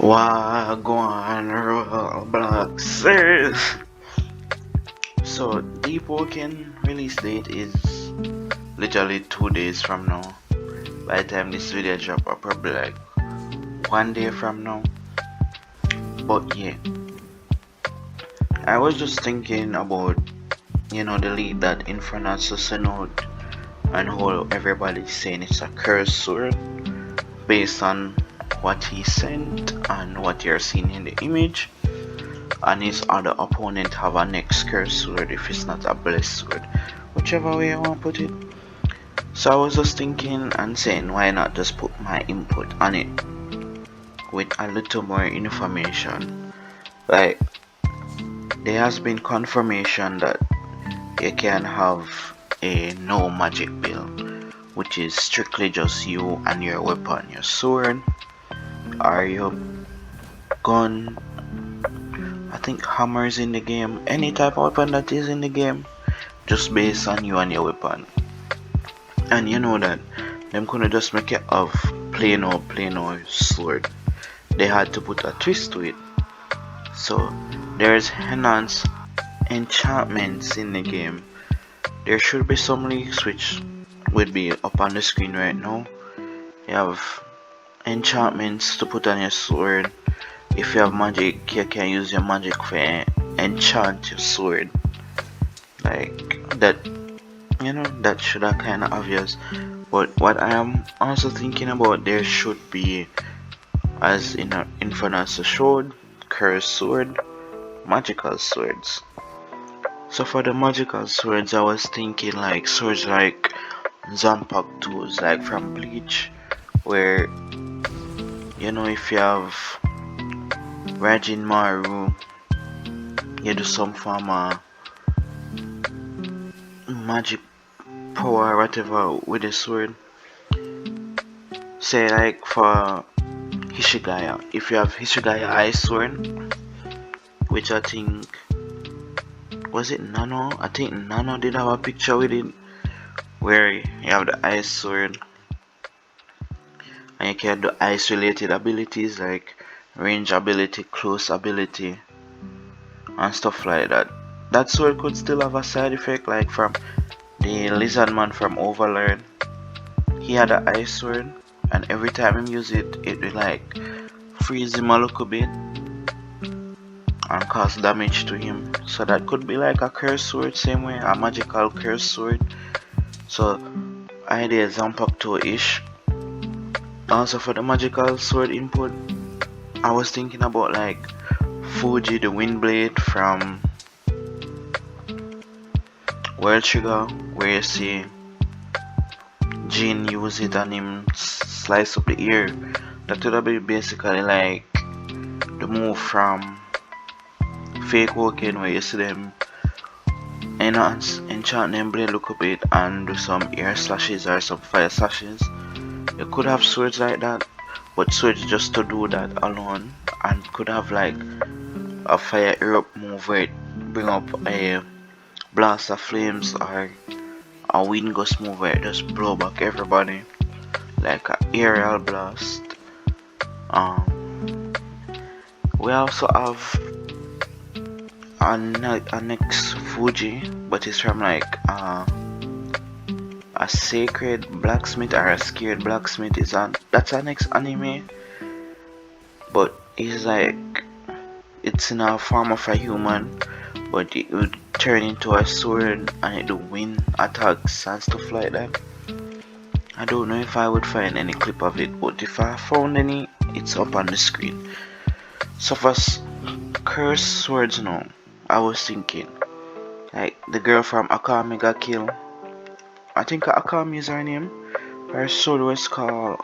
Wagwan Roblox. So DeepWoken release date is literally 2 days from now. By the time this video drop, I'll probably like 1 day from now. But yeah, I was just thinking about the leak that Infernax sent out and how everybody's saying it's a cursed sword based on what he sent and what you're seeing in the image. And his other opponent have a next cursed sword if it's not a blessed sword, whichever way I want to put it. So I was just thinking and saying, why not just put my input on it with a little more information. Like, there has been confirmation that you can have a no magic build, which is strictly just you and your weapon, your sword or your gun. I think hammers in the game, any type of weapon that is in the game, just based on you and your weapon. And you know that them couldn't just make it of plain old sword. They had to put a twist to it. So there's enhanced enchantments in the game. There should be some leaks which would be up on the screen right now. You have enchantments to put on your sword. If you have magic, you can use your magic for enchant your sword. Like that, that should have kind of obvious. But what I am also thinking about, there should be, as in Infernax showed, cursed sword, magical swords. So for the magical swords, I was thinking like swords like Zampak tools, like from Bleach, where if you have Rajin Maru, you do some form of magic power, whatever, with the sword. Say like for Hishigaya, if you have Hishigaya Ice Sword, which I think was it Nano? I think Nano did have a picture with it, where you have the Ice Sword and you can do ice related abilities like range ability, close ability, and stuff like that. That sword could still have a side effect, like from the lizard man from Overlord. He had an ice sword, and every time he use it, it will like freeze him a little bit and cause damage to him. So that could be like a curse sword, same way a magical curse sword. So idea Zanpakuto-ish. Also for the magical sword input, I was thinking about like Fuji the Windblade from World Trigger, where you see Jin use it and him slice up the ear. That would be basically like the move from Fake Woken, where you see them enchant them blade look a bit and do some air slashes or some fire slashes. You could have swords like that, but swords just to do that alone, and could have like a fire erupt move where it bring up a blast of flames, or a wind gust move where it just blow back everybody like a aerial blast. We also have a next Fuji, but it's from like a sacred blacksmith or a scared blacksmith. That's our next anime, but it's like it's in a form of a human, but it would turn into a sword and it do wind attacks and stuff like that. I don't know if I would find any clip of it, but if I found any, it's up on the screen. So for cursed swords now, I was thinking like the girl from Akame got killed. I think Akame is her name. Her sword was called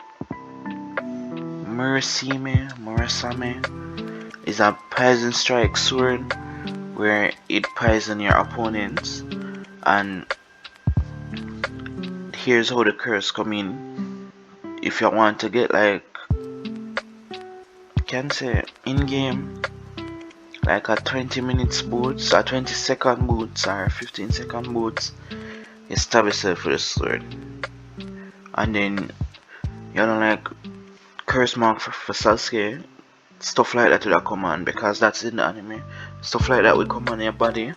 Murasame. Is a poison strike sword where it poison your opponents, and here's how the curse come in. If you want to get like, can say in game, like a 20 minutes boots, a 20-second boots, or 15-second boots, you stab yourself with a sword, and then like curse mark for Sasuke. stuff like that with a command, because that's in the anime. Stuff like that will come on your body,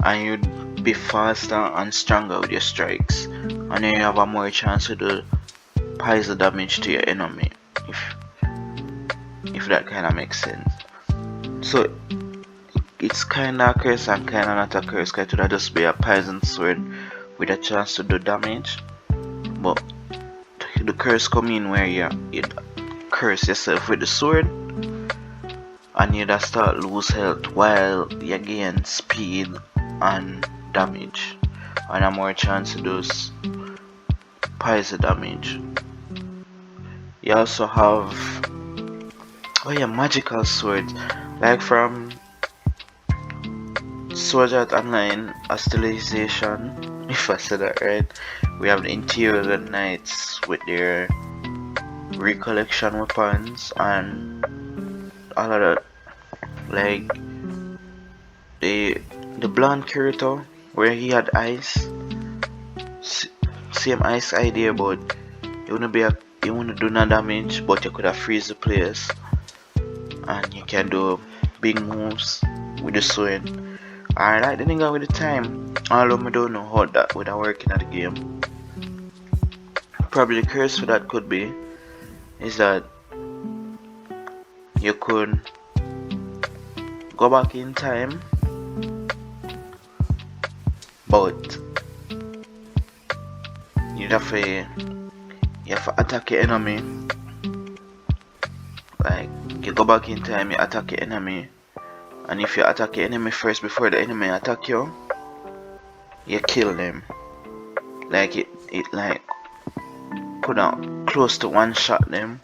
and you'd be faster and stronger with your strikes, and then you have a more chance to do poison damage to your enemy, if that kind of makes sense. So it's kinda a curse and kinda not a curse, cause it would just be a poison sword with a chance to do damage. But the curse come in where you curse yourself with the sword, and you just start lose health while you gain speed and damage, and a more chance to do poison damage. You also have magical swords, like from Sword Art Online Hostilization, if I said that right. We have the Interior Knights with their recollection weapons and all of that. Like the blonde character where he had ice, same ice idea, but you wanna do no damage, but you could have freeze the place, and you can do big moves with the sword. I like the nigga with the time, although I don't know how that would work in the game. Probably the curse for that could be is that you could go back in time, but you have to attack your enemy. Like you go back in time, you attack your enemy, and if you attack your enemy first before the enemy attack you, you kill them. Like it like could not close to one shot them.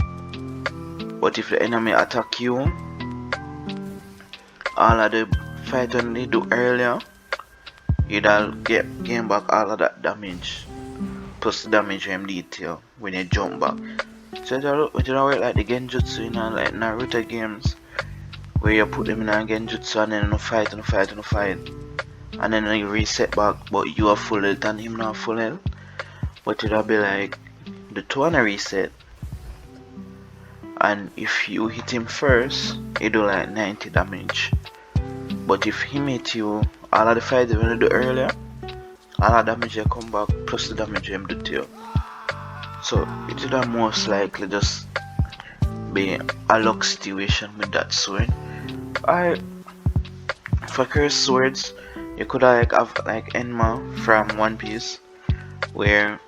But if the enemy attack you, all of the fight when they do earlier, you'll gain back all of that damage, plus the damage from detail when you jump back. So it don't work like the genjutsu, you know, like Naruto games, where you put them in a genjutsu and then you fight, and then you reset back, but you are full health and him not full health. But it'll be like the two on a reset, and if you hit him first, you do like 90 damage. But if he hit you, all of the fight you wanna do earlier, all of the damage you come back plus the damage him do to you. So it would most likely just be a luck situation with that sword. For cursed swords, you could have like Enma from One Piece, where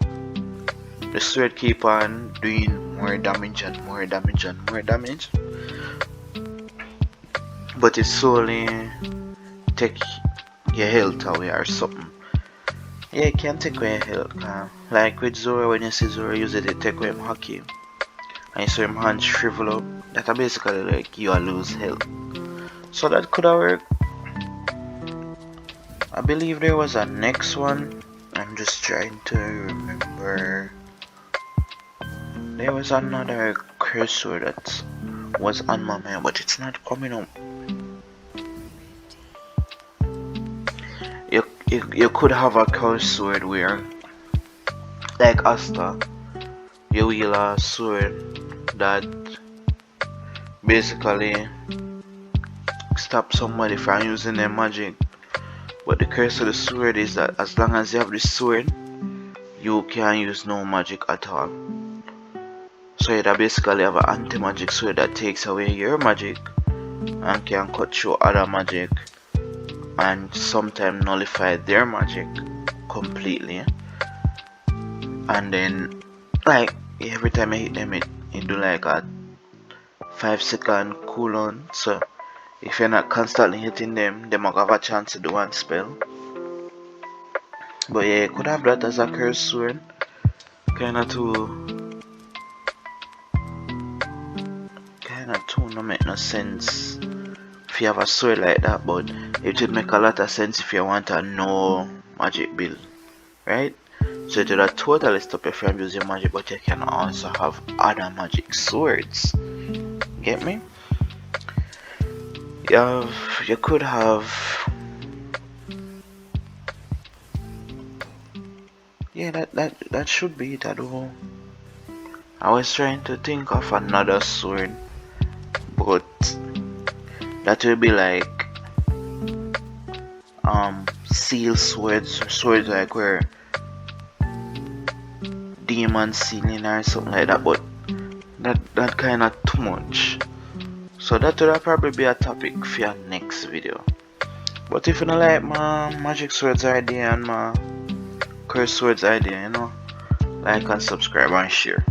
the sword keep on doing more damage and more damage and more damage, but it slowly take your health away or something. Yeah, it can take away your health. Like with Zoro, when you see Zoro use it, it take away him hockey, and you saw him hand shrivel up. That basically like you lose health. So that could have worked. I believe there was a next one. I'm just trying to remember. There was another curse sword that was on my mind, but it's not coming up. You could have a curse sword where, like Asta, you wield a sword that basically stop somebody from using their magic. But the curse of the sword is that as long as you have the sword, you can't use no magic at all. So you basically have an anti-magic sword that takes away your magic and can cut through other magic and sometimes nullify their magic completely. And then like every time I hit them, it do like a 5-second cooldown. So if you're not constantly hitting them, they might have a chance to do one spell. But yeah, you could have that as a curse sword. Kinda too no make no sense if you have a sword like that, but it would make a lot of sense if you want a no magic build, right? So it would totally stop you from using magic, but you can also have other magic swords. Get me? You could have, yeah, that should be it. I was trying to think of another sword, but that will be like seal swords like where demon sealing or something like that, but that kind of too much. So that will probably be a topic for your next video. But if you don't like my magic swords idea and my curse swords idea, like and subscribe and share.